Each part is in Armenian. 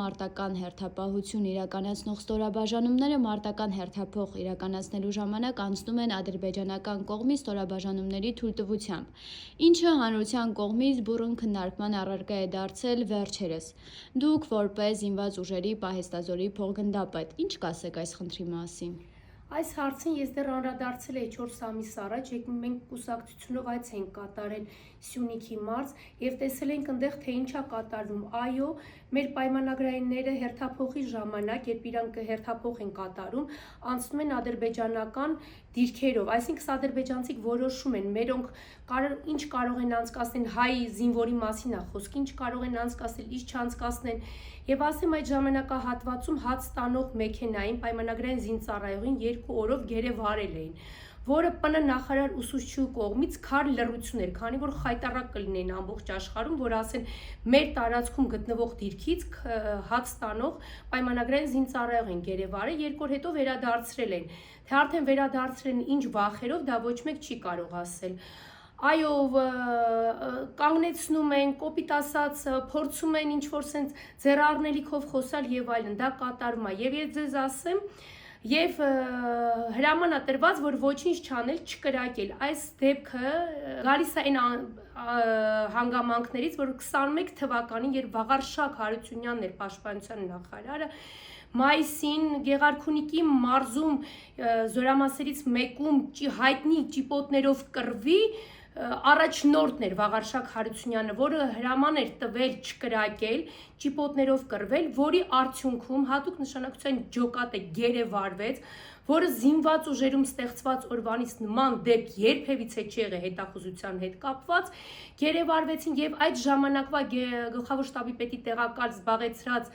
մարտական հերթապահություն իրականացնող ստորաբաժանումները մարտական հերթափոխ իրականացնելու ժամանակ անցնում են ադրբեջանական կողմի ստորաբաժանումների թույլտվությամբ, ինչը հանրության կողմից բուռն քննարկման առարկա է դարձել վերջերս։ Դուք որպես զինված ուժերի պահեստազորի փոխգնդապետ, ինչ կասեք այս խնդրի մասին։ Այս հարցին ես դեռ անդրադարձել էի 4 ամիս առաջ, երբ մենք կուսակցությունով այց ենք կատարել Սյունիքի մարզ եւ տեսել ենք այնտեղ թե ինչ է կատարվում։ Այո, մեր պայմանագրայինները հերթափոխի ժամանակ, երբ իրանք հերթափոխ են կատարում, անցնում են ադրբեջանական դիրքերով, այսինքն ադրբեջանցիք որոշում են, մերոնք ինչ կարող են անցկացնել հայ զինվորի մասին է խոսք, ինչ կարող են անցկացնել, ինչ չանցկացնեն։ Եվ ասեմ այդ ժամանակահատվածում հաց տանող մեքենային պայմանագրային զինծառայողին 2 օրով գերեվ արել էին, որը ՊՆ նախարար ուսուցչու կողմից քար լռություն էր, քանի որ խայտառակ կլինեին ամբողջ աշխարհում, որ ասեն մեր տարածքում գտնվող դիրքից հաց տանող պայմանագրային զինծառայող են գերեվ արել, 2 օր հետո վերադարձրել են, թե արդեն վերադարձրել են ինչ վախերով, դա ոչ մեկ չի կարող ասել։ Այո, կանգնեցնում են, կոպիտ ասած, փորձում են ինչ-որ սենց ձեռառնելիքով խոսալ եւ այլն, դա կատարում է։ Եվ ես ձեզ ասեմ, եւ հրաման է տրված, որ ոչինչ չանել, չկրակել։ Այս դեպքը գալիս է այն հանգամանքներից, որ 21 թվականին, երբ Վաղարշակ Հարությունյանն էր պաշտպանության նախարարը, մայիսին Գեղարքունիքի մարզում զորամասերից մեկում հայտնի ճիպոտներով կռվի առաջնորդն էր Վաղարշակ Հարությունյանը, որը հրաման էր տվել չկրակել, ճիպոտներով կռվել, որի արդյունքում հատուկ նշանակության ջոկատը գերեվարվեց, որը զինված ուժերում ստեղծված օրվանից նման դեպք երբևիցե չի եղել հետախուզության հետ կապված, գերեվարվեցին եւ այդ ժամանակվա գլխավոր շտաբի պետի տեղակալ զբաղեցրած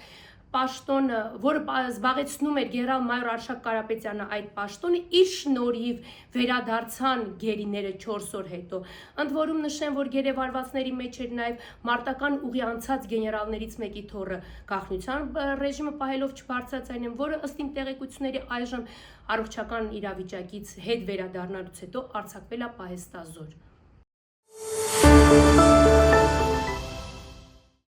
պաշտոնը, որը զբաղեցնում էր գեներալ-մայոր Արշակ Կարապետյանը այդ պաշտոնը, իր շնորհիվ վերադարձան գերիները 4 օր հետո։ Ընդ որում նշեմ, որ գերեվարվածների մեջ էր նաև մարտական ուղի անցած գեներալներից մեկի թոռը գաղտնիության ռեժիմը պահելով չբարձրացնեն, որը ըստ իմ տեղեկությունների այժմ առողջական իրավիճակից հետ վերադառնալուց հետո արձակվել է պահեստազոր։